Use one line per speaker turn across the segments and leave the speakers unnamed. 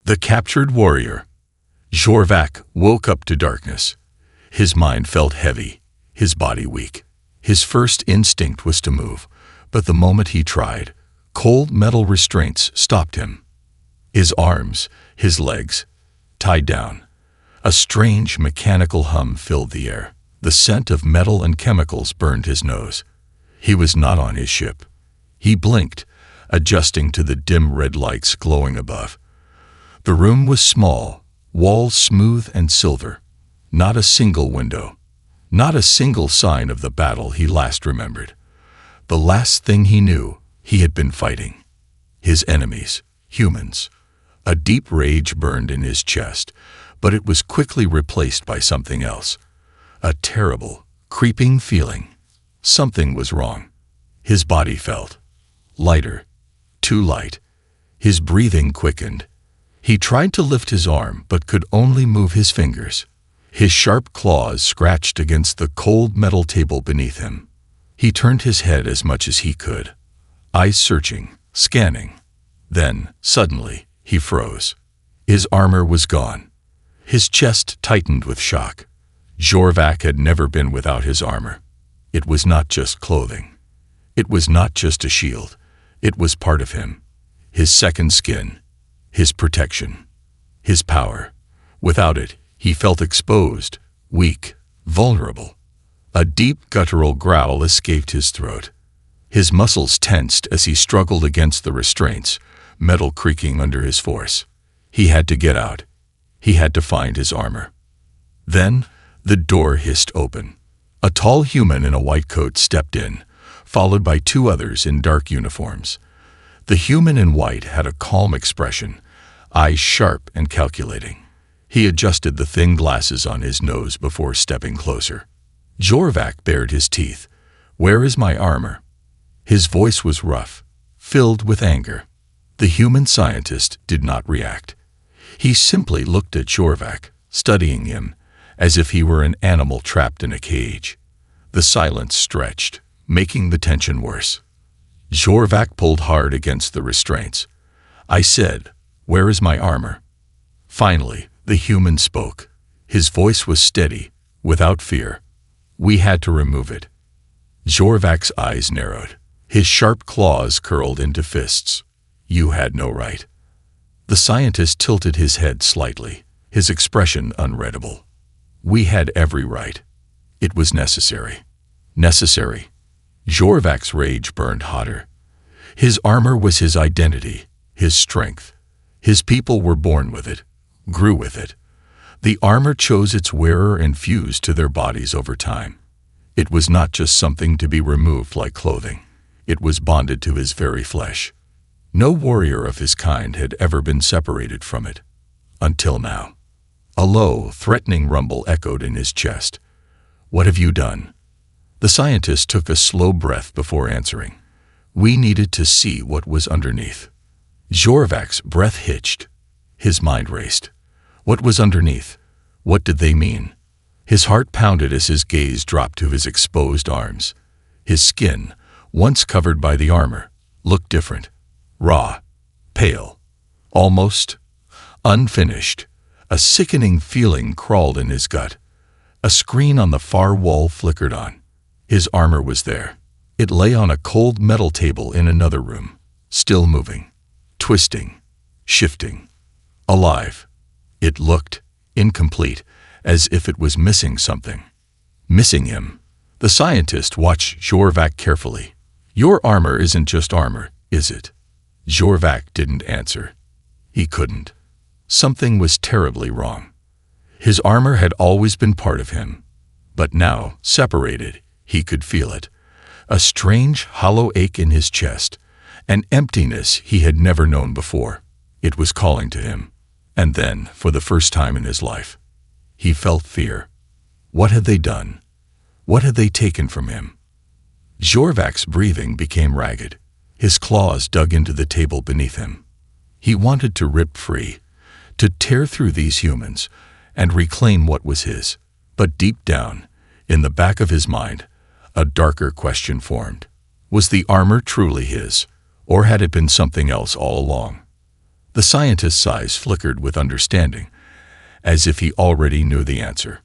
The captured warrior. Jorvac woke up to darkness. His mind felt heavy, his body weak. His first instinct was to move, but the moment he tried, cold metal restraints stopped him. His arms, his legs, tied down. A strange mechanical hum filled the air. The scent of metal and chemicals burned his nose. He was not on his ship. He blinked, adjusting to the dim red lights glowing above. The room was small, walls smooth and silver. Not a single window. Not a single sign of the battle he last remembered. The last thing he knew, he had been fighting. His enemies, humans. A deep rage burned in his chest, but it was quickly replaced by something else. A terrible, creeping feeling. Something was wrong. His body felt lighter, too light. His breathing quickened. He tried to lift his arm but could only move his fingers. His sharp claws scratched against the cold metal table beneath him. He turned his head as much as he could, eyes searching, scanning. Then, suddenly, he froze. His armor was gone. His chest tightened with shock. Jorvac had never been without his armor. It was not just clothing. It was not just a shield. It was part of him. His second skin. His protection. His power. Without it, he felt exposed, weak, vulnerable. A deep guttural growl escaped his throat. His muscles tensed as he struggled against the restraints, metal creaking under his force. He had to get out. He had to find his armor. Then, the door hissed open. A tall human in a white coat stepped in, followed by two others in dark uniforms. The human in white had a calm expression, eyes sharp and calculating. He adjusted the thin glasses on his nose before stepping closer. Jorvac bared his teeth. "Where is my armor?" His voice was rough, filled with anger. The human scientist did not react. He simply looked at Jorvac, studying him, as if he were an animal trapped in a cage. The silence stretched, making the tension worse. Jorvac pulled hard against the restraints. "I said, where is my armor?" Finally, the human spoke. His voice was steady, without fear. "We had to remove it." Jorvac's eyes narrowed. His sharp claws curled into fists. "You had no right." The scientist tilted his head slightly, his expression unreadable. "We had every right. It was necessary." Necessary. Jorvac's rage burned hotter. His armor was his identity, his strength. His people were born with it, grew with it. The armor chose its wearer and fused to their bodies over time. It was not just something to be removed like clothing. It was bonded to his very flesh. No warrior of his kind had ever been separated from it. Until now. A low, threatening rumble echoed in his chest. "What have you done?" The scientist took a slow breath before answering. "We needed to see what was underneath." Jorvac's breath hitched. His mind raced. What was underneath? What did they mean? His heart pounded as his gaze dropped to his exposed arms. His skin, once covered by the armor, looked different. Raw, pale, almost unfinished. A sickening feeling crawled in his gut. A screen on the far wall flickered on. His armor was there. It lay on a cold metal table in another room, still moving, twisting, shifting, alive. It looked incomplete, as if it was missing something. Missing him. The scientist watched Jorvac carefully. "Your armor isn't just armor, is it?" Jorvac didn't answer. He couldn't. Something was terribly wrong. His armor had always been part of him, but now, separated, he could feel it. A strange, hollow ache in his chest, an emptiness he had never known before. It was calling to him. And then, for the first time in his life, he felt fear. What had they done? What had they taken from him? Jorvac's breathing became ragged. His claws dug into the table beneath him. He wanted to rip free, to tear through these humans, and reclaim what was his. But deep down, in the back of his mind, a darker question formed. Was the armor truly his, or had it been something else all along? The scientist's eyes flickered with understanding, as if he already knew the answer.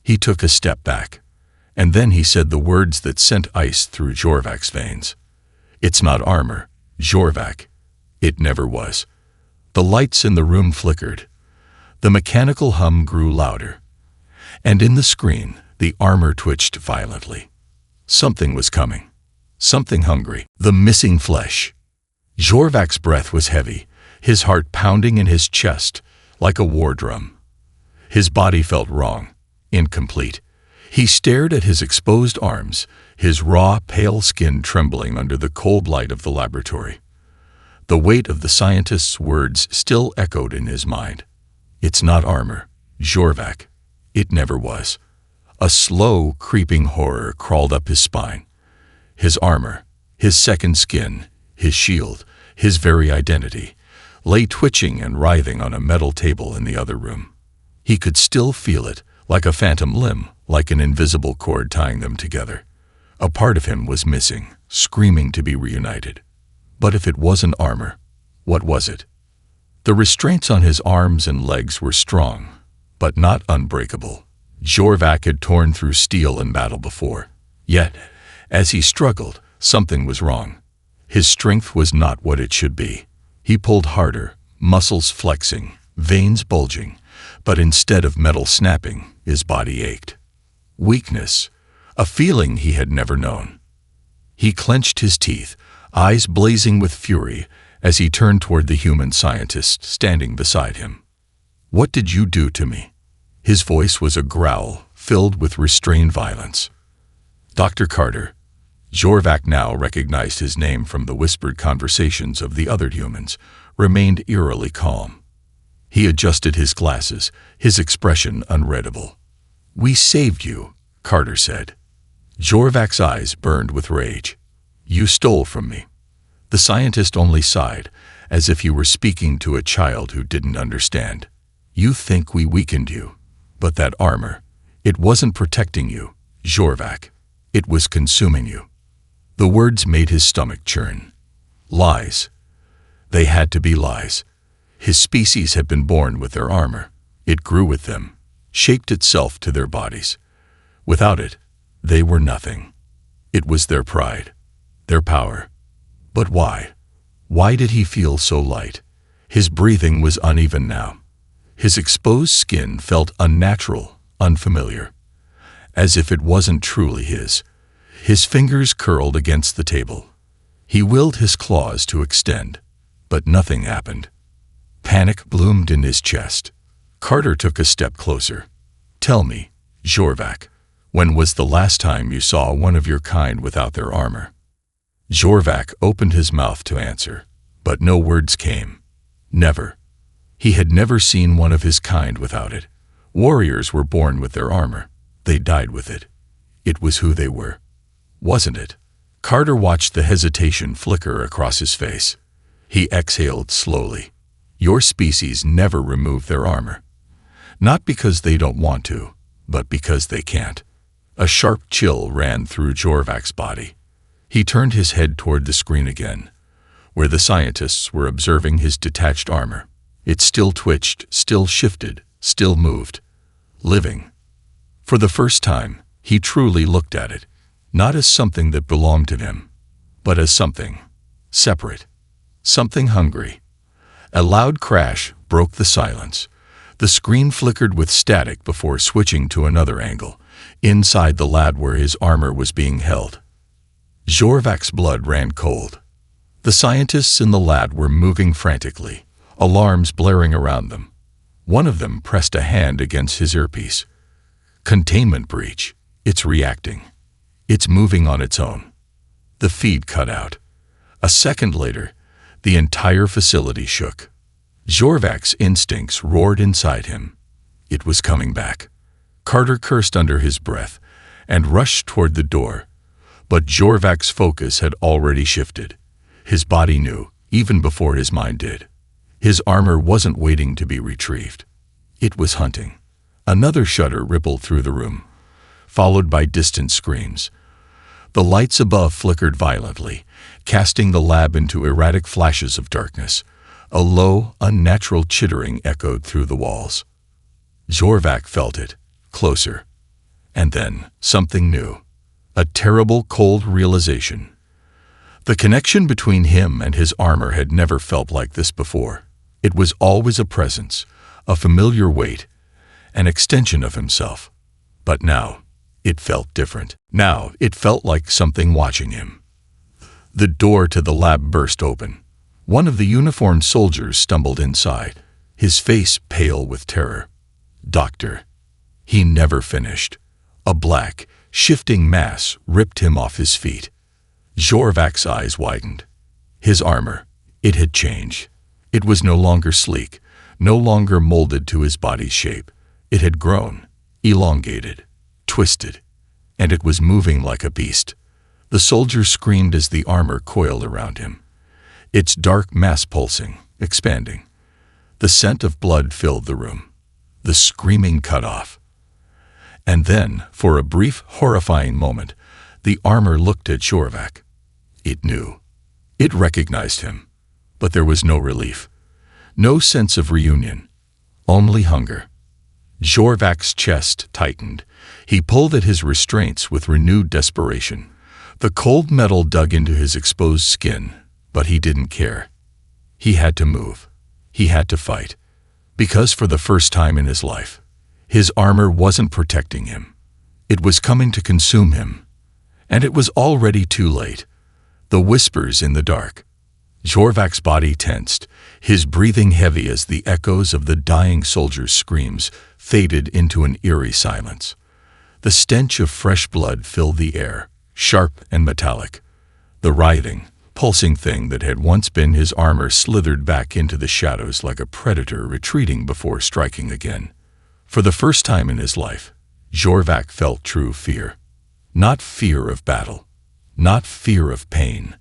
He took a step back, and then he said the words that sent ice through Jorvak's veins. "It's not armor, Jorvak. It never was." The lights in the room flickered. The mechanical hum grew louder. And in the screen, the armor twitched violently. Something was coming. Something hungry. The missing flesh. Jorvak's breath was heavy, his heart pounding in his chest like a war drum. His body felt wrong, incomplete. He stared at his exposed arms, his raw, pale skin trembling under the cold light of the laboratory. The weight of the scientist's words still echoed in his mind. "It's not armor, Jorvak. It never was." A slow, creeping horror crawled up his spine. His armor, his second skin, his shield, his very identity, lay twitching and writhing on a metal table in the other room. He could still feel it, like a phantom limb, like an invisible cord tying them together. A part of him was missing, screaming to be reunited. But if it wasn't armor, what was it? The restraints on his arms and legs were strong, but not unbreakable. Jorvak had torn through steel in battle before. Yet, as he struggled, something was wrong. His strength was not what it should be. He pulled harder, muscles flexing, veins bulging, but instead of metal snapping, his body ached. Weakness, a feeling he had never known. He clenched his teeth, eyes blazing with fury, as he turned toward the human scientist standing beside him. "What did you do to me?" His voice was a growl, filled with restrained violence. "Dr. Carter." Jorvak now recognized his name from the whispered conversations of the other humans, remained eerily calm. He adjusted his glasses, his expression unreadable. "We saved you," Carter said. Jorvak's eyes burned with rage. "You stole from me." The scientist only sighed, as if he were speaking to a child who didn't understand. "You think we weakened you, but that armor, it wasn't protecting you, Jorvak. It was consuming you." The words made his stomach churn. Lies. They had to be lies. His species had been born with their armor. It grew with them, shaped itself to their bodies. Without it, they were nothing. It was their pride, their power. But why? Why did he feel so light? His breathing was uneven now. His exposed skin felt unnatural, unfamiliar, as if it wasn't truly his. His fingers curled against the table. He willed his claws to extend, but nothing happened. Panic bloomed in his chest. Carter took a step closer. "Tell me, Jorvak, when was the last time you saw one of your kind without their armor?" Jorvak opened his mouth to answer, but no words came. Never. He had never seen one of his kind without it. Warriors were born with their armor. They died with it. It was who they were. Wasn't it? Carter watched the hesitation flicker across his face. He exhaled slowly. "Your species never remove their armor. Not because they don't want to, but because they can't." A sharp chill ran through Jorvak's body. He turned his head toward the screen again, where the scientists were observing his detached armor. It still twitched, still shifted, still moved. Living. For the first time, he truly looked at it, not as something that belonged to him, but as something separate, something hungry. A loud crash broke the silence. The screen flickered with static before switching to another angle, inside the lab where his armor was being held. Jorvak's blood ran cold. The scientists in the lab were moving frantically, alarms blaring around them. One of them pressed a hand against his earpiece. "Containment breach. It's reacting. It's moving on its own." The feed cut out. A second later, the entire facility shook. Jorvak's instincts roared inside him. It was coming back. Carter cursed under his breath and rushed toward the door. But Jorvak's focus had already shifted. His body knew, even before his mind did. His armor wasn't waiting to be retrieved. It was hunting. Another shudder rippled through the room, followed by distant screams. The lights above flickered violently, casting the lab into erratic flashes of darkness. A low, unnatural chittering echoed through the walls. Jorvac felt it, closer. And then, something new. A terrible, cold realization. The connection between him and his armor had never felt like this before. It was always a presence, a familiar weight, an extension of himself. But now, it felt different. Now, it felt like something watching him. The door to the lab burst open. One of the uniformed soldiers stumbled inside, his face pale with terror. "Doctor." He never finished. A black, shifting mass ripped him off his feet. Jorvac's eyes widened. His armor, it had changed. It was no longer sleek, no longer molded to his body's shape. It had grown, elongated, twisted, and it was moving like a beast. The soldier screamed as the armor coiled around him, its dark mass pulsing, expanding. The scent of blood filled the room. The screaming cut off. And then, for a brief, horrifying moment, the armor looked at Jorvac. It knew. It recognized him. But there was no relief. No sense of reunion. Only hunger. Jorvac's chest tightened. He pulled at his restraints with renewed desperation. The cold metal dug into his exposed skin, but he didn't care. He had to move. He had to fight. Because for the first time in his life, his armor wasn't protecting him. It was coming to consume him. And it was already too late. The whispers in the dark. Jorvac's body tensed, his breathing heavy as the echoes of the dying soldier's screams faded into an eerie silence. The stench of fresh blood filled the air, sharp and metallic. The writhing, pulsing thing that had once been his armor slithered back into the shadows like a predator retreating before striking again. For the first time in his life, Jorvac felt true fear. Not fear of battle, not fear of pain.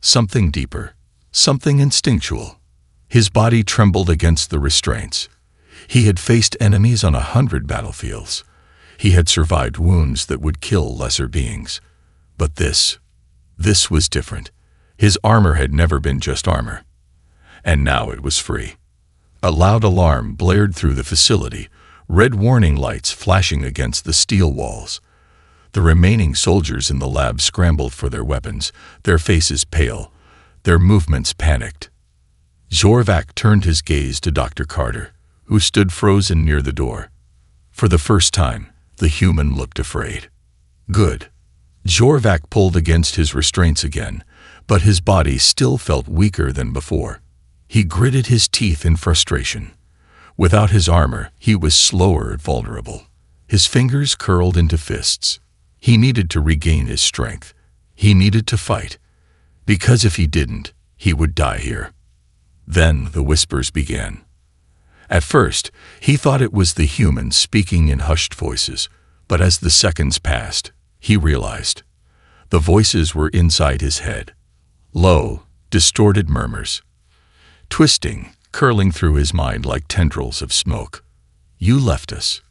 Something deeper, something instinctual. His body trembled against the restraints. He had faced enemies on 100 battlefields. He had survived wounds that would kill lesser beings. But this was different. His armor had never been just armor. And now it was free. A loud alarm blared through the facility, red warning lights flashing against the steel walls. The remaining soldiers in the lab scrambled for their weapons, their faces pale, their movements panicked. Jorvac turned his gaze to Dr. Carter, who stood frozen near the door. For the first time, the human looked afraid. Good. Jorvac pulled against his restraints again, but his body still felt weaker than before. He gritted his teeth in frustration. Without his armor, he was slower and vulnerable. His fingers curled into fists. He needed to regain his strength. He needed to fight. Because if he didn't, he would die here. Then the whispers began. At first, he thought it was the humans speaking in hushed voices, but as the seconds passed, he realized. The voices were inside his head. Low, distorted murmurs. Twisting, curling through his mind like tendrils of smoke. "You left us."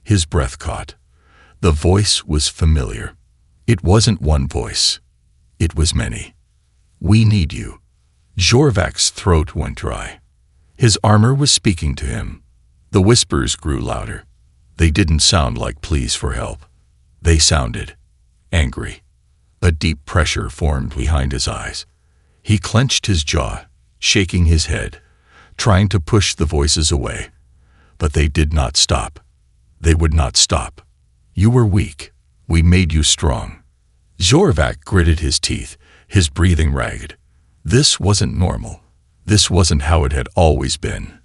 His breath caught. The voice was familiar. It wasn't one voice. It was many. "We need you." Jorvac's throat went dry. His armor was speaking to him. The whispers grew louder. They didn't sound like pleas for help. They sounded angry. A deep pressure formed behind his eyes. He clenched his jaw, shaking his head, trying to push the voices away. But they did not stop. They would not stop. "You were weak. We made you strong." Jorvac gritted his teeth, his breathing ragged. This wasn't normal. This wasn't how it had always been.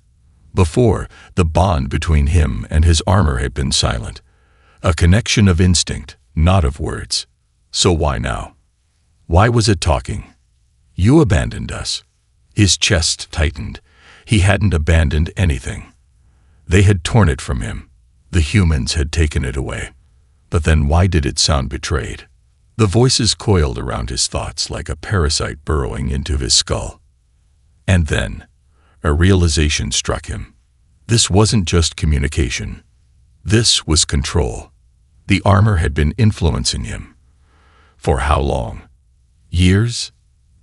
Before, the bond between him and his armor had been silent. A connection of instinct, not of words. So why now? Why was it talking? "You abandoned us." His chest tightened. He hadn't abandoned anything. They had torn it from him. The humans had taken it away. But then why did it sound betrayed? The voices coiled around his thoughts like a parasite burrowing into his skull. And then, a realization struck him. This wasn't just communication. This was control. The armor had been influencing him. For how long? Years?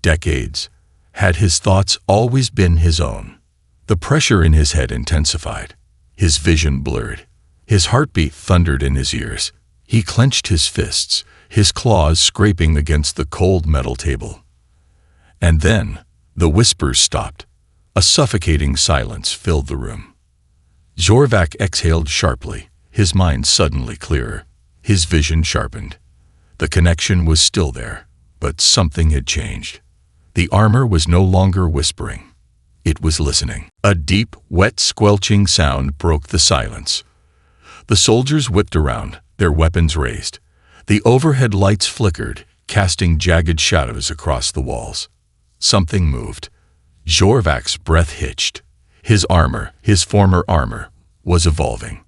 Decades? Had his thoughts always been his own? The pressure in his head intensified. His vision blurred. His heartbeat thundered in his ears. He clenched his fists, his claws scraping against the cold metal table. And then, the whispers stopped. A suffocating silence filled the room. Jorvac exhaled sharply, his mind suddenly clearer. His vision sharpened. The connection was still there, but something had changed. The armor was no longer whispering. It was listening. A deep, wet, squelching sound broke the silence. The soldiers whipped around, their weapons raised. The overhead lights flickered, casting jagged shadows across the walls. Something moved. Jorvac's breath hitched. His armor, his former armor, was evolving.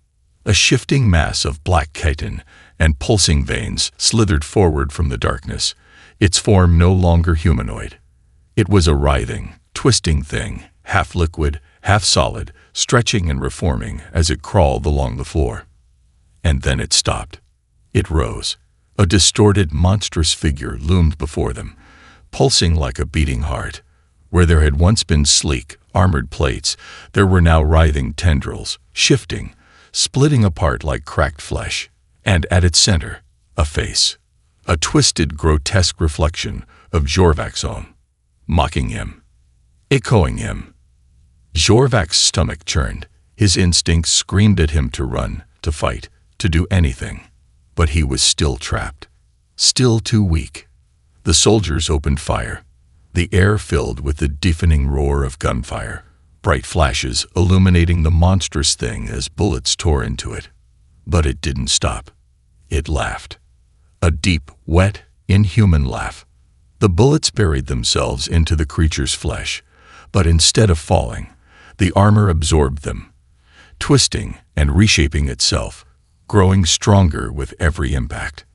A shifting mass of black chitin and pulsing veins slithered forward from the darkness, its form no longer humanoid. It was a writhing, twisting thing, half liquid, half solid, stretching and reforming as it crawled along the floor. And then it stopped. It rose. A distorted, monstrous figure loomed before them, pulsing like a beating heart. Where there had once been sleek, armored plates, there were now writhing tendrils, shifting, splitting apart like cracked flesh. And at its center, a face. A twisted, grotesque reflection of Jorvac's own. Mocking him. Echoing him. Jorvac's stomach churned. His instincts screamed at him to run, to fight, to do anything. But he was still trapped. Still too weak. The soldiers opened fire. The air filled with the deafening roar of gunfire, bright flashes illuminating the monstrous thing as bullets tore into it. But it didn't stop. It laughed. A deep, wet, inhuman laugh. The bullets buried themselves into the creature's flesh, but instead of falling, the armor absorbed them, twisting and reshaping itself, growing stronger with every impact.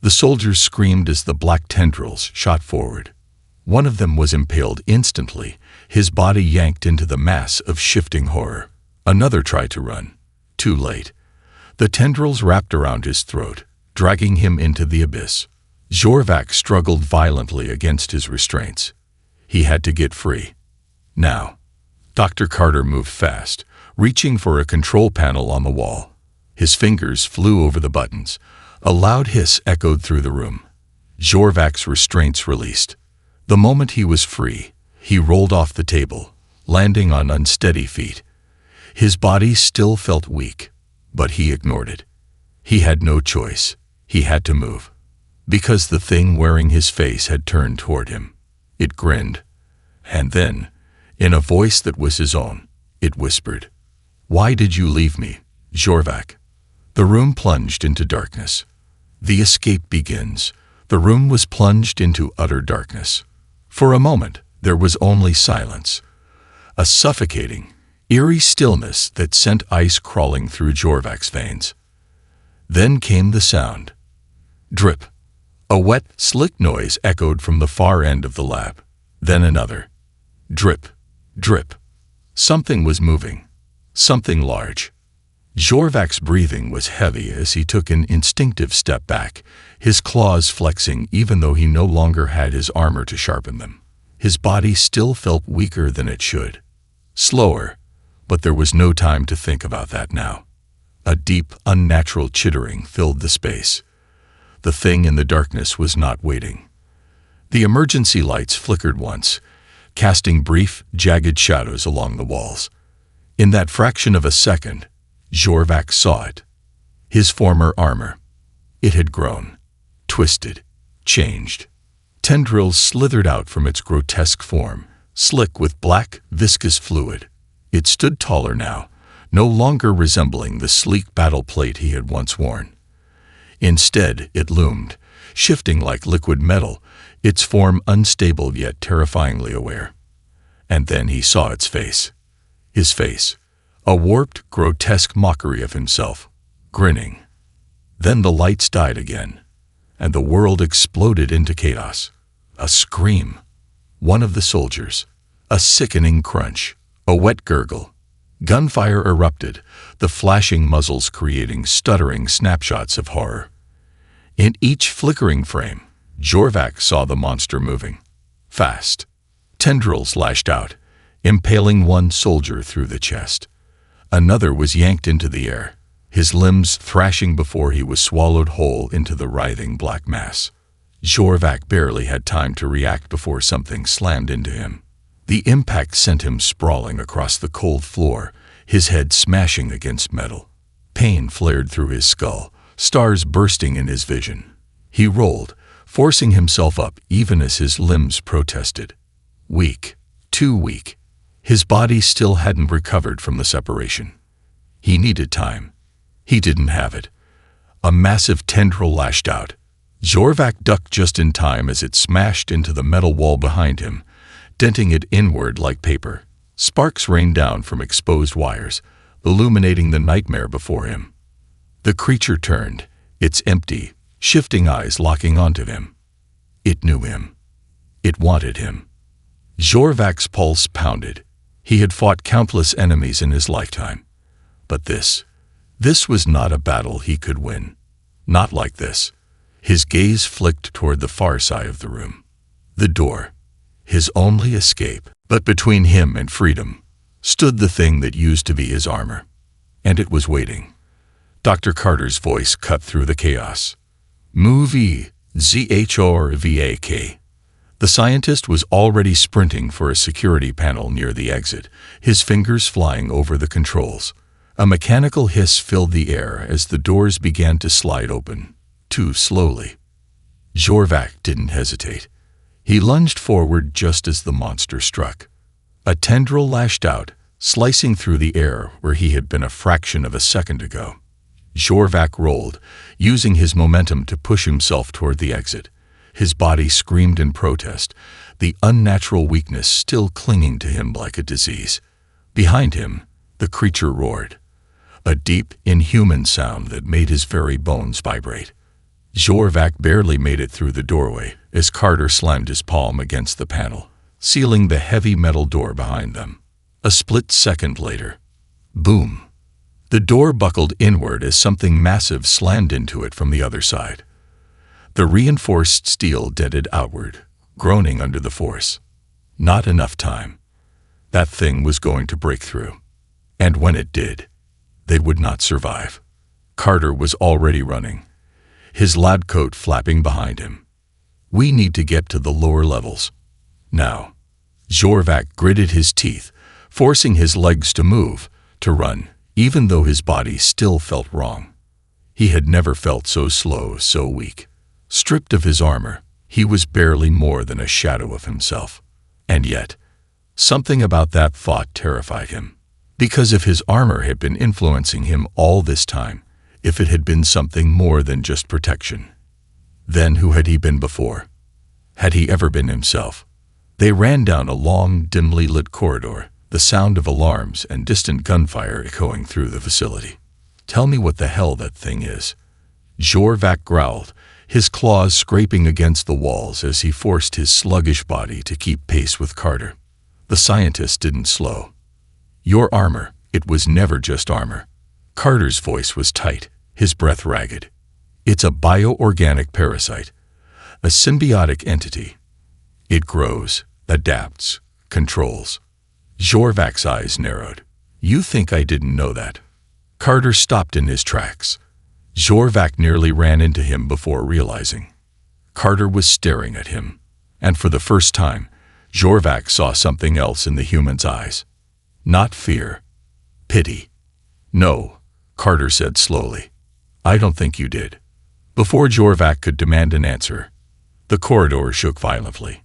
The soldiers screamed as the black tendrils shot forward. One of them was impaled instantly, his body yanked into the mass of shifting horror. Another tried to run. Too late. The tendrils wrapped around his throat, dragging him into the abyss. Jorvac struggled violently against his restraints. He had to get free. Now. Dr. Carter moved fast, reaching for a control panel on the wall. His fingers flew over the buttons. A loud hiss echoed through the room. Jorvac's restraints released. The moment he was free, he rolled off the table, landing on unsteady feet. His body still felt weak, but he ignored it. He had no choice. He had to move. Because the thing wearing his face had turned toward him. It grinned. And then, in a voice that was his own, it whispered, "Why did you leave me, Jorvac?" The room plunged into darkness. The escape begins. The room was plunged into utter darkness. For a moment, there was only silence. A suffocating, eerie stillness that sent ice crawling through Jorvac's veins. Then came the sound. Drip. A wet, slick noise echoed from the far end of the lab. Then another. Drip. Drip. Something was moving. Something large. Jorvac's breathing was heavy as he took an instinctive step back, his claws flexing even though he no longer had his armor to sharpen them. His body still felt weaker than it should. Slower, but there was no time to think about that now. A deep, unnatural chittering filled the space. The thing in the darkness was not waiting. The emergency lights flickered once, casting brief, jagged shadows along the walls. In that fraction of a second, Jorvac saw it. His former armor. It had grown, twisted, changed. Tendrils slithered out from its grotesque form, slick with black, viscous fluid. It stood taller now, no longer resembling the sleek battle plate he had once worn. Instead, it loomed, shifting like liquid metal, its form unstable yet terrifyingly aware. And then he saw its face. His face. A warped, grotesque mockery of himself, grinning. Then the lights died again, and the world exploded into chaos. A scream. One of the soldiers. A sickening crunch. A wet gurgle. Gunfire erupted, the flashing muzzles creating stuttering snapshots of horror. In each flickering frame, Jorvac saw the monster moving. Fast. Tendrils lashed out, impaling one soldier through the chest. Another was yanked into the air, his limbs thrashing before he was swallowed whole into the writhing black mass. Jorvac barely had time to react before something slammed into him. The impact sent him sprawling across the cold floor, his head smashing against metal. Pain flared through his skull, stars bursting in his vision. He rolled, forcing himself up even as his limbs protested. Weak, too weak. His body still hadn't recovered from the separation. He needed time. He didn't have it. A massive tendril lashed out. Jorvac ducked just in time as it smashed into the metal wall behind him, denting it inward like paper. Sparks rained down from exposed wires, illuminating the nightmare before him. The creature turned, its empty, shifting eyes locking onto him. It knew him. It wanted him. Jorvac's pulse pounded. He had fought countless enemies in his lifetime. But this was not a battle he could win. Not like this. His gaze flicked toward the far side of the room. The door. His only escape. But between him and freedom stood the thing that used to be his armor. And it was waiting. Dr. Carter's voice cut through the chaos. Move ZHRVAK. The scientist was already sprinting for a security panel near the exit, his fingers flying over the controls. A mechanical hiss filled the air as the doors began to slide open, too slowly. Jorvac didn't hesitate. He lunged forward just as the monster struck. A tendril lashed out, slicing through the air where he had been a fraction of a second ago. Jorvac rolled, using his momentum to push himself toward the exit. His body screamed in protest, the unnatural weakness still clinging to him like a disease. Behind him, the creature roared, a deep, inhuman sound that made his very bones vibrate. Jorvac barely made it through the doorway as Carter slammed his palm against the panel, sealing the heavy metal door behind them. A split second later, boom! The door buckled inward as something massive slammed into it from the other side. The reinforced steel dented outward, groaning under the force. Not enough time. That thing was going to break through. And when it did, they would not survive. Carter was already running, his lab coat flapping behind him. We need to get to the lower levels. Now. Jorvac gritted his teeth, forcing his legs to move, to run, even though his body still felt wrong. He had never felt so slow, so weak. Stripped of his armor, he was barely more than a shadow of himself. And yet, something about that thought terrified him. Because if his armor had been influencing him all this time, if it had been something more than just protection, then who had he been before? Had he ever been himself? They ran down a long, dimly lit corridor, the sound of alarms and distant gunfire echoing through the facility. Tell me what the hell that thing is. Jorvac growled, his claws scraping against the walls as he forced his sluggish body to keep pace with Carter. The scientist didn't slow. Your armor, it was never just armor. Carter's voice was tight, his breath ragged. It's a bioorganic parasite, a symbiotic entity. It grows, adapts, controls. Jorvac's eyes narrowed. You think I didn't know that? Carter stopped in his tracks. Jorvac nearly ran into him before realizing. Carter was staring at him, and for the first time, Jorvac saw something else in the human's eyes. Not fear. Pity. No, Carter said slowly. I don't think you did. Before Jorvac could demand an answer, the corridor shook violently.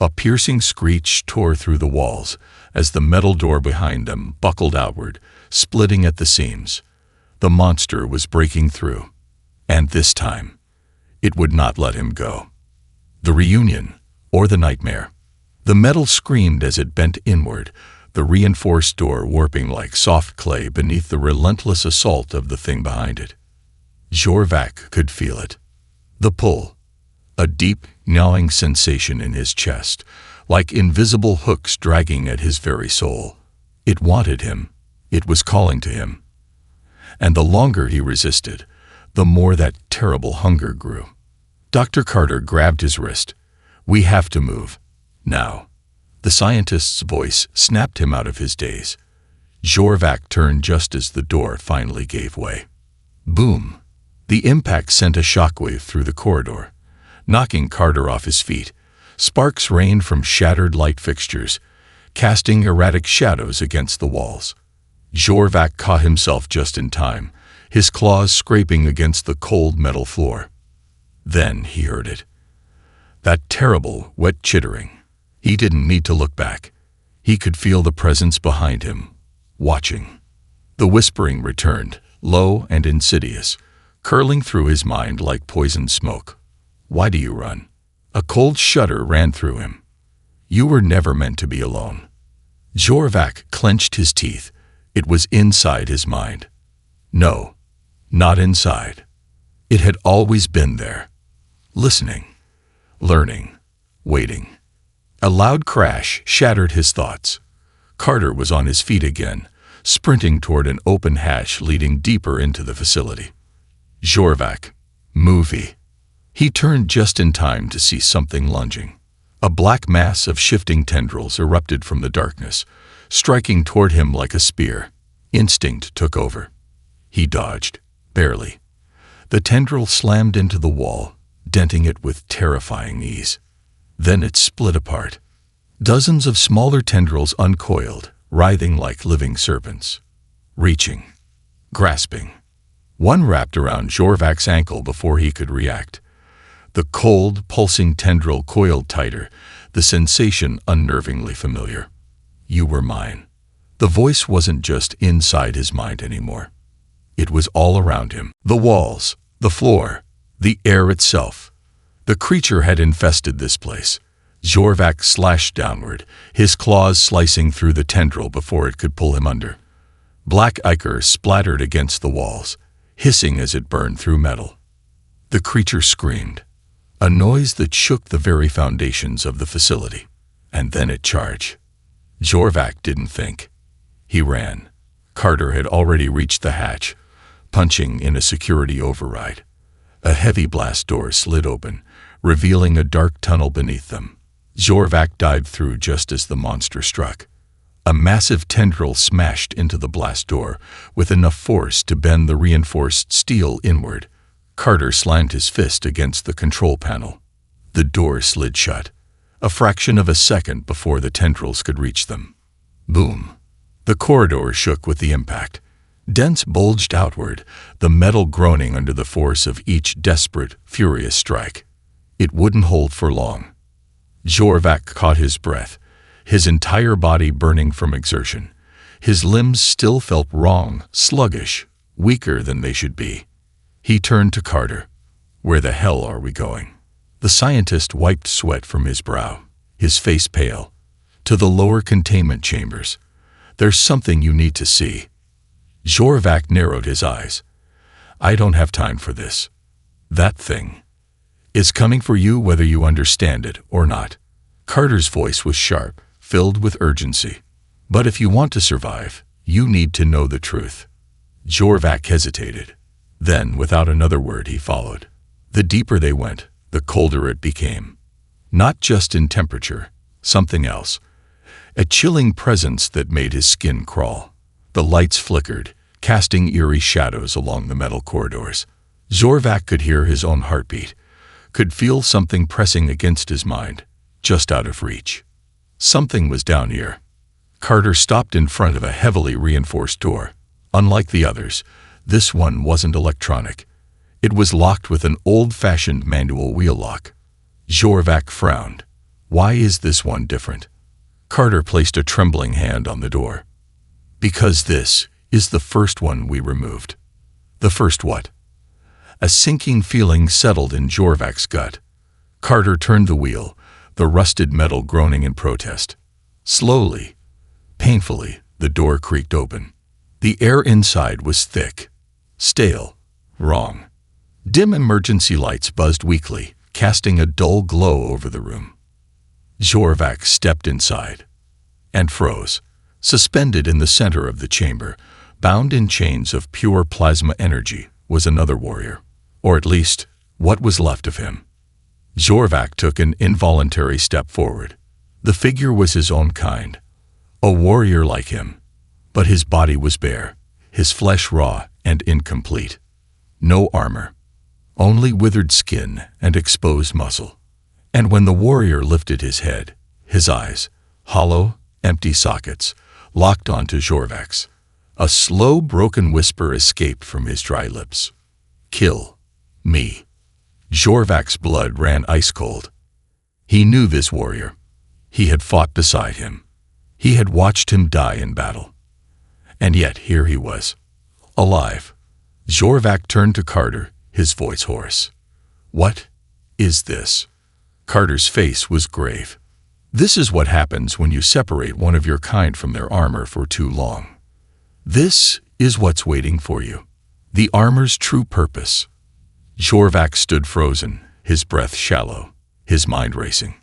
A piercing screech tore through the walls as the metal door behind them buckled outward, splitting at the seams. The monster was breaking through, and this time, it would not let him go. The reunion, or the nightmare. The metal screamed as it bent inward, the reinforced door warping like soft clay beneath the relentless assault of the thing behind it. Jorvac could feel it. The pull. A deep, gnawing sensation in his chest, like invisible hooks dragging at his very soul. It wanted him. It was calling to him. And the longer he resisted, the more that terrible hunger grew. Dr. Carter grabbed his wrist. We have to move. Now. The scientist's voice snapped him out of his daze. Jorvac turned just as the door finally gave way. Boom! The impact sent a shockwave through the corridor, knocking Carter off his feet. Sparks rained from shattered light fixtures, casting erratic shadows against the walls. Jorvac caught himself just in time, his claws scraping against the cold metal floor. Then he heard it. That terrible, wet chittering. He didn't need to look back. He could feel the presence behind him, watching. The whispering returned, low and insidious, curling through his mind like poisoned smoke. Why do you run? A cold shudder ran through him. You were never meant to be alone. Jorvac clenched his teeth. It was inside his mind. No, not inside. It had always been there. Listening, learning, waiting. A loud crash shattered his thoughts. Carter was on his feet again, sprinting toward an open hatch leading deeper into the facility. Jorvac, movie. He turned just in time to see something lunging. A black mass of shifting tendrils erupted from the darkness, striking toward him like a spear. Instinct took over. He dodged, barely. The tendril slammed into the wall, denting it with terrifying ease. Then it split apart. Dozens of smaller tendrils uncoiled, writhing like living serpents. Reaching, grasping. One wrapped around Jorvac's ankle before he could react. The cold, pulsing tendril coiled tighter, the sensation unnervingly familiar. You were mine. The voice wasn't just inside his mind anymore. It was all around him. The walls, the floor, the air itself. The creature had infested this place. Jorvac slashed downward, his claws slicing through the tendril before it could pull him under. Black ichor splattered against the walls, hissing as it burned through metal. The creature screamed, a noise that shook the very foundations of the facility. And then it charged. Jorvac didn't think. He ran. Carter had already reached the hatch, punching in a security override. A heavy blast door slid open, revealing a dark tunnel beneath them. Jorvac dived through just as the monster struck. A massive tendril smashed into the blast door, with enough force to bend the reinforced steel inward. Carter slammed his fist against the control panel. The door slid shut, a fraction of a second before the tendrils could reach them. Boom! The corridor shook with the impact. Dents bulged outward, the metal groaning under the force of each desperate, furious strike. It wouldn't hold for long. Jorvac caught his breath, his entire body burning from exertion. His limbs still felt wrong, sluggish, weaker than they should be. He turned to Carter. Where the hell are we going? The scientist wiped sweat from his brow, his face pale. To the lower containment chambers. There's something you need to see. Jorvac narrowed his eyes. I don't have time for this. That thing is coming for you whether you understand it or not. Carter's voice was sharp, filled with urgency. But if you want to survive, you need to know the truth. Jorvac hesitated. Then, without another word, he followed. The deeper they went, the colder it became. Not just in temperature, something else. A chilling presence that made his skin crawl. The lights flickered, casting eerie shadows along the metal corridors. Jorvac could hear his own heartbeat, could feel something pressing against his mind, just out of reach. Something was down here. Carter stopped in front of a heavily reinforced door. Unlike the others, this one wasn't electronic. It was locked with an old-fashioned manual wheel lock. Jorvac frowned. Why is this one different? Carter placed a trembling hand on the door. Because this is the first one we removed. The first what? A sinking feeling settled in Jorvac's gut. Carter turned the wheel, the rusted metal groaning in protest. Slowly, painfully, the door creaked open. The air inside was thick, stale, wrong. Dim emergency lights buzzed weakly, casting a dull glow over the room. Jorvac stepped inside and froze, suspended in the center of the chamber, bound in chains of pure plasma energy, was another warrior, or at least what was left of him. Jorvac took an involuntary step forward. The figure was his own kind, a warrior like him, but his body was bare, his flesh raw and incomplete. No armor, only withered skin and exposed muscle. And when the warrior lifted his head, his eyes, hollow, empty sockets, locked onto Jorvak's. A slow, broken whisper escaped from his dry lips. "Kill me." Jorvak's blood ran ice-cold. He knew this warrior. He had fought beside him. He had watched him die in battle. And yet here he was, alive. Jorvak turned to Carter, his voice hoarse. "What is this?" Carter's face was grave. "This is what happens when you separate one of your kind from their armor for too long. This is what's waiting for you. The armor's true purpose." Jorvak stood frozen, his breath shallow, his mind racing.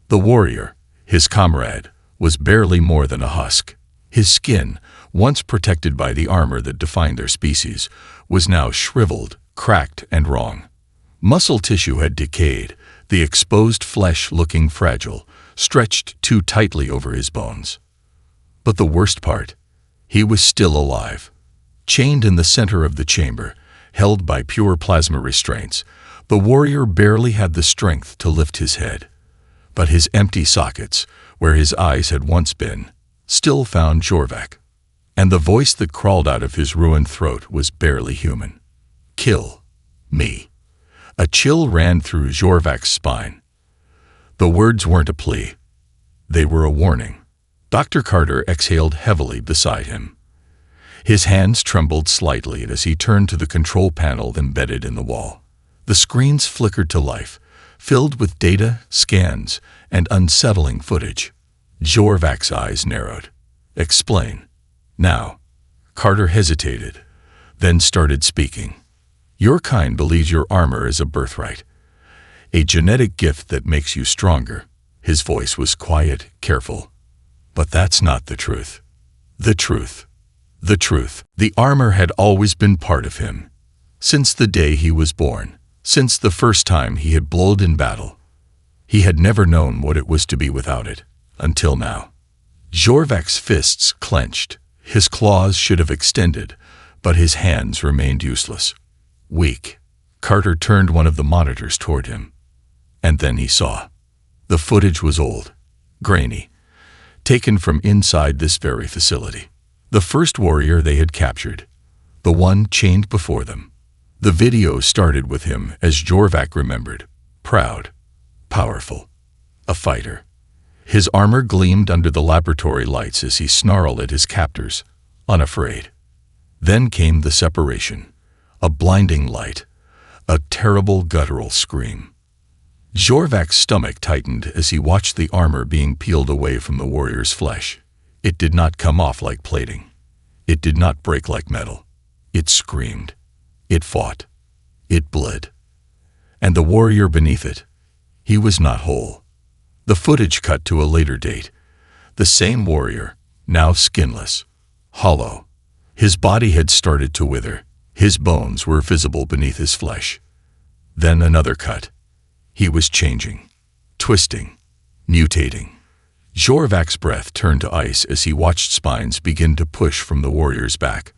The warrior, his comrade, was barely more than a husk. His skin, once protected by the armor that defined their species, was now shriveled, cracked, and wrong. Muscle tissue had decayed, the exposed flesh looking fragile, stretched too tightly over his bones. But the worst part, he was still alive. Chained in the center of the chamber, held by pure plasma restraints, the warrior barely had the strength to lift his head. But his empty sockets, where his eyes had once been, still found Jorvak. And the voice that crawled out of his ruined throat was barely human. "Kill me." A chill ran through Jorvak's spine. The words weren't a plea. They were a warning. Dr. Carter exhaled heavily beside him. His hands trembled slightly as he turned to the control panel embedded in the wall. The screens flickered to life, filled with data, scans, and unsettling footage. Jorvak's eyes narrowed. "Explain. Now." Carter hesitated, then started speaking. "Your kind believes your armor is a birthright, a genetic gift that makes you stronger." His voice was quiet, careful. "But that's not the truth. The truth. The truth. The armor had always been part of him. Since the day he was born, since the first time he had bled in battle. He had never known what it was to be without it, until now." Jorvak's fists clenched. His claws should have extended, but his hands remained useless. Weak. Carter turned one of the monitors toward him. And then he saw. The footage was old, grainy, taken from inside this very facility. The first warrior they had captured, the one chained before them. The video started with him, as Jorvak remembered, proud, powerful, a fighter. His armor gleamed under the laboratory lights as he snarled at his captors, unafraid. Then came the separation, a blinding light, a terrible guttural scream. Jorvak's stomach tightened as he watched the armor being peeled away from the warrior's flesh. It did not come off like plating. It did not break like metal. It screamed. It fought. It bled. And the warrior beneath it, he was not whole. The footage cut to a later date. The same warrior, now skinless, hollow. His body had started to wither. His bones were visible beneath his flesh. Then another cut. He was changing, twisting, mutating. Jorvak's breath turned to ice as he watched spines begin to push from the warrior's back.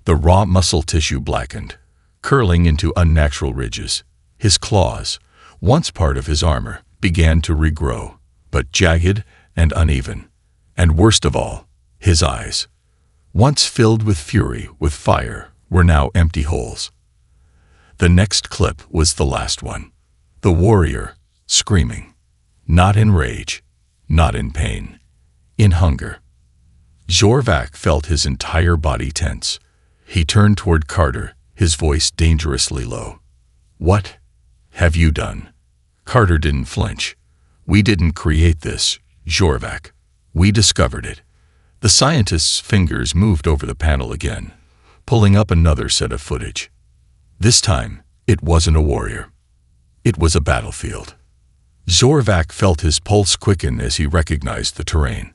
The raw muscle tissue blackened, curling into unnatural ridges. His claws, once part of his armor, began to regrow, but jagged and uneven. And worst of all, his eyes, once filled with fury, with fire, were now empty holes. The next clip was the last one. The warrior, screaming, not in rage, not in pain, in hunger. Jorvak felt his entire body tense. He turned toward Carter, his voice dangerously low. "What have you done?" Carter didn't flinch. "We didn't create this, Jorvak. We discovered it." The scientist's fingers moved over the panel again, pulling up another set of footage. This time, it wasn't a warrior. It was a battlefield. Jorvak felt his pulse quicken as he recognized the terrain.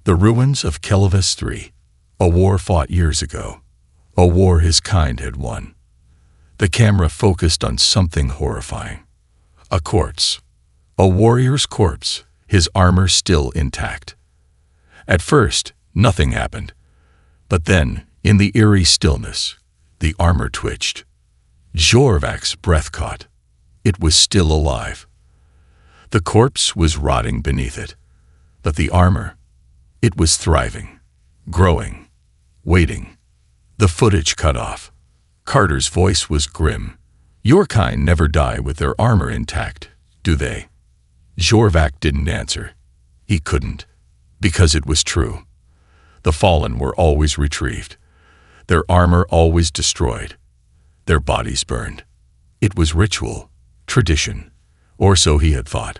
The ruins of Kelvis III, a war fought years ago, a war his kind had won. The camera focused on something horrifying. A corpse. A warrior's corpse, his armor still intact. At first, nothing happened. But then, in the eerie stillness, the armor twitched. Jorvak's breath caught. It was still alive. The corpse was rotting beneath it. But the armor, it was thriving, growing, waiting. The footage cut off. Carter's voice was grim. "Your kind never die with their armor intact, do they?" Jorvak didn't answer. He couldn't, because it was true. The fallen were always retrieved, their armor always destroyed, their bodies burned. It was ritual, tradition, or so he had thought.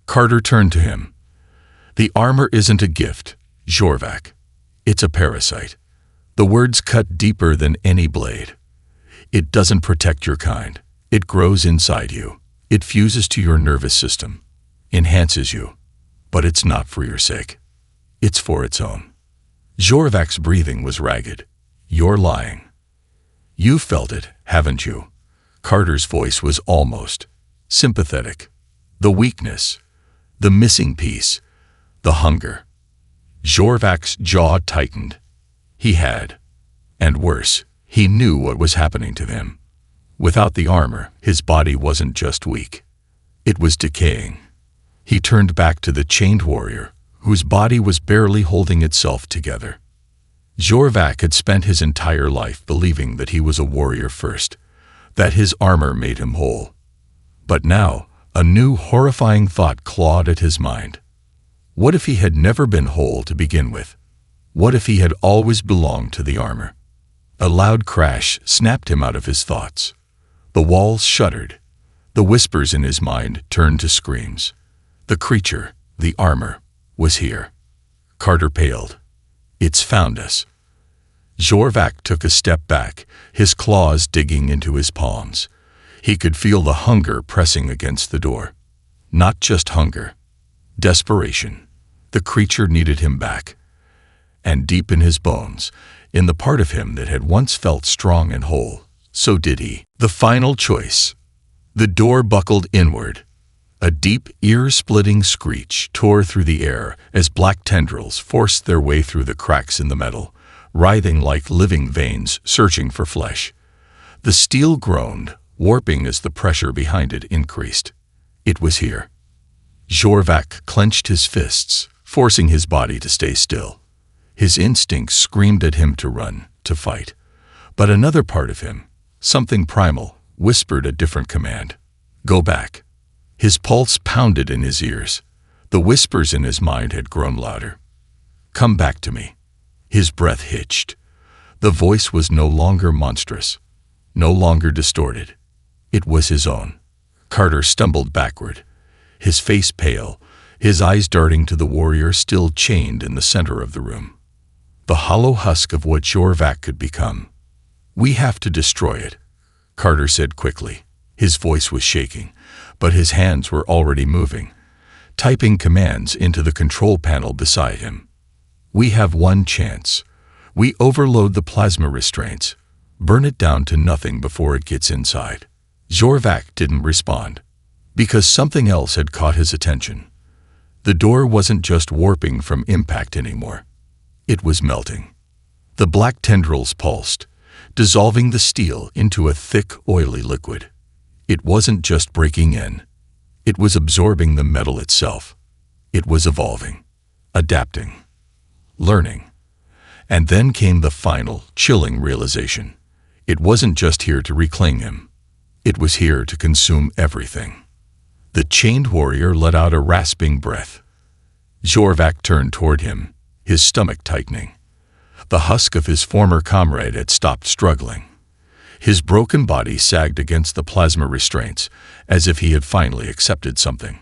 Carter turned to him. "The armor isn't a gift, Jorvak. It's a parasite." The words cut deeper than any blade. "It doesn't protect your kind. It grows inside you. It fuses to your nervous system, enhances you. But it's not for your sake. It's for its own." Jorvak's breathing was ragged. "You're lying." "You felt it, haven't you?" Carter's voice was almost sympathetic. The weakness, the missing piece, the hunger. Jorvak's jaw tightened. He had. And worse, he knew what was happening to him. Without the armor, his body wasn't just weak. It was decaying. He turned back to the chained warrior, whose body was barely holding itself together. Jorvak had spent his entire life believing that he was a warrior first, that his armor made him whole. But now, a new horrifying thought clawed at his mind. What if he had never been whole to begin with? What if he had always belonged to the armor? A loud crash snapped him out of his thoughts. The walls shuddered. The whispers in his mind turned to screams. The creature, the armor, was here. Carter paled. "It's found us." Jorvak took a step back, his claws digging into his palms. He could feel the hunger pressing against the door. Not just hunger. Desperation. The creature needed him back. And deep in his bones, in the part of him that had once felt strong and whole, so did he. The final choice. The door buckled inward. A deep, ear-splitting screech tore through the air as black tendrils forced their way through the cracks in the metal, writhing like living veins searching for flesh. The steel groaned, warping as the pressure behind it increased. It was here. Jorvak clenched his fists, forcing his body to stay still. His instincts screamed at him to run, to fight. But another part of him, something primal, whispered a different command. "Go back." His pulse pounded in his ears. The whispers in his mind had grown louder. "Come back to me." His breath hitched. The voice was no longer monstrous, no longer distorted. It was his own. Carter stumbled backward, his face pale, his eyes darting to the warrior still chained in the center of the room. The hollow husk of what Jorvak could become. "We have to destroy it," Carter said quickly. His voice was shaking, but his hands were already moving, typing commands into the control panel beside him. "We have one chance. We overload the plasma restraints. Burn it down to nothing before it gets inside." Jorvak didn't respond, because something else had caught his attention. The door wasn't just warping from impact anymore. It was melting. The black tendrils pulsed, dissolving the steel into a thick, oily liquid. It wasn't just breaking in. It was absorbing the metal itself. It was evolving, adapting, learning. And then came the final, chilling realization. It wasn't just here to reclaim him. It was here to consume everything. The chained warrior let out a rasping breath. Jorvak turned toward him, his stomach tightening. The husk of his former comrade had stopped struggling. His broken body sagged against the plasma restraints, as if he had finally accepted something.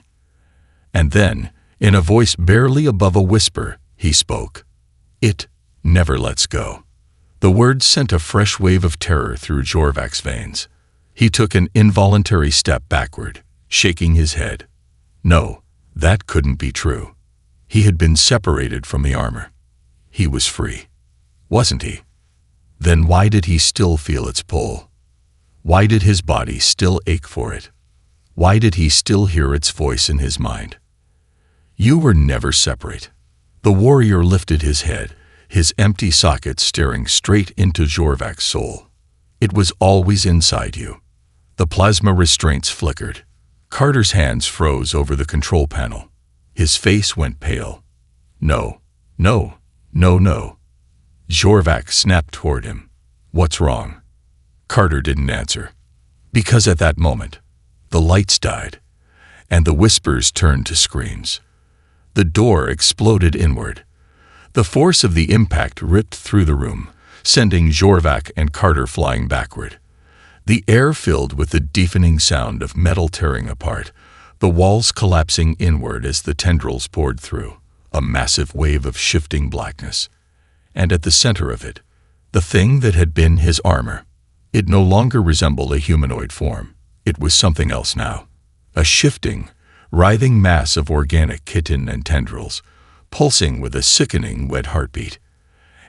And then, in a voice barely above a whisper, he spoke. "It never lets go." The words sent a fresh wave of terror through Jorvak's veins. He took an involuntary step backward, shaking his head. No, that couldn't be true. He had been separated from the armor. He was free, wasn't he? Then why did he still feel its pull? Why did his body still ache for it? Why did he still hear its voice in his mind? You were never separate. The warrior lifted his head, his empty socket staring straight into Jorvak's soul. It was always inside you. The plasma restraints flickered. Carter's hands froze over the control panel. His face went pale. No, no, no, no. Jorvak snapped toward him. What's wrong? Carter didn't answer. Because at that moment, the lights died, and the whispers turned to screams. The door exploded inward. The force of the impact ripped through the room, sending Jorvak and Carter flying backward. The air filled with the deafening sound of metal tearing apart, the walls collapsing inward as the tendrils poured through, a massive wave of shifting blackness. And at the center of it, the thing that had been his armor. It no longer resembled a humanoid form. It was something else now. A shifting, writhing mass of organic chitin and tendrils, pulsing with a sickening wet heartbeat.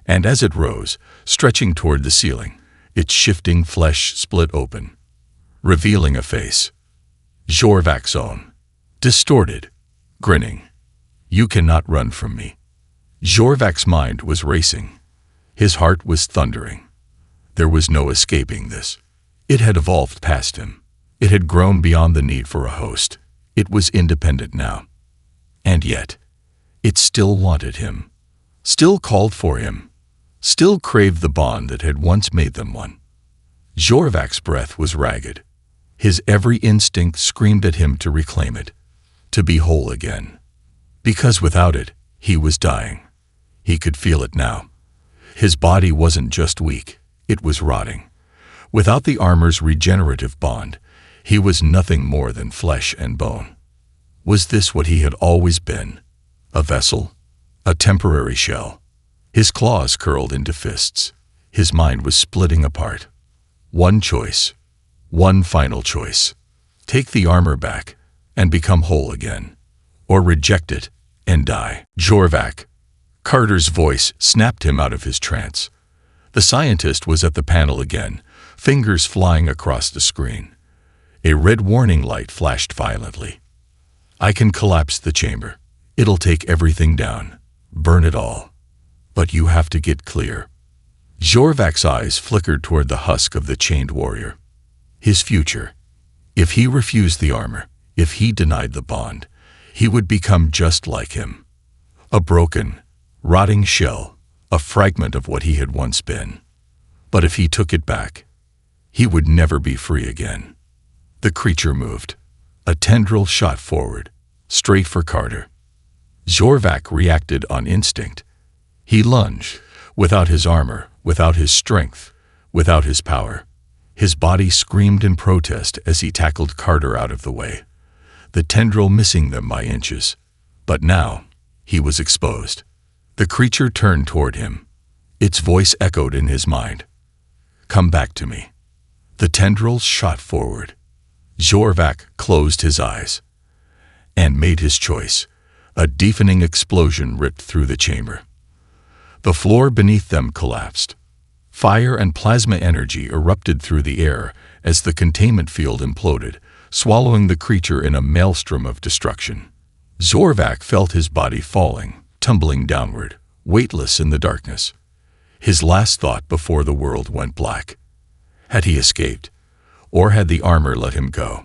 And as it rose, stretching toward the ceiling, its shifting flesh split open, revealing a face. Jorvak's own. Distorted, grinning. You cannot run from me. Jorvak's mind was racing. His heart was thundering. There was no escaping this. It had evolved past him. It had grown beyond the need for a host. It was independent now. And yet, it still wanted him, still called for him, still craved the bond that had once made them one. Jorvak's breath was ragged. His every instinct screamed at him to reclaim it, to be whole again. Because without it, he was dying. He could feel it now. His body wasn't just weak, it was rotting. Without the armor's regenerative bond, he was nothing more than flesh and bone. Was this what he had always been? A vessel? A temporary shell? His claws curled into fists. His mind was splitting apart. One choice. One final choice. Take the armor back and become whole again. Or reject it and die. Jorvak. Carter's voice snapped him out of his trance. The scientist was at the panel again, fingers flying across the screen. A red warning light flashed violently. I can collapse the chamber. It'll take everything down. Burn it all. But you have to get clear. Jorvak's eyes flickered toward the husk of the chained warrior. His future. If he refused the armor, if he denied the bond, he would become just like him. A broken, rotting shell, a fragment of what he had once been. But if he took it back, he would never be free again. The creature moved. A tendril shot forward, straight for Carter. Jorvak reacted on instinct. He lunged, without his armor, without his strength, without his power. His body screamed in protest as he tackled Carter out of the way, the tendril missing them by inches. But now, he was exposed. The creature turned toward him. Its voice echoed in his mind. Come back to me. The tendrils shot forward. Jorvak closed his eyes and made his choice. A deafening explosion ripped through the chamber. The floor beneath them collapsed. Fire and plasma energy erupted through the air as the containment field imploded, swallowing the creature in a maelstrom of destruction. Jorvak felt his body falling, tumbling downward, weightless in the darkness. His last thought before the world went black. Had he escaped? Or had the armor let him go?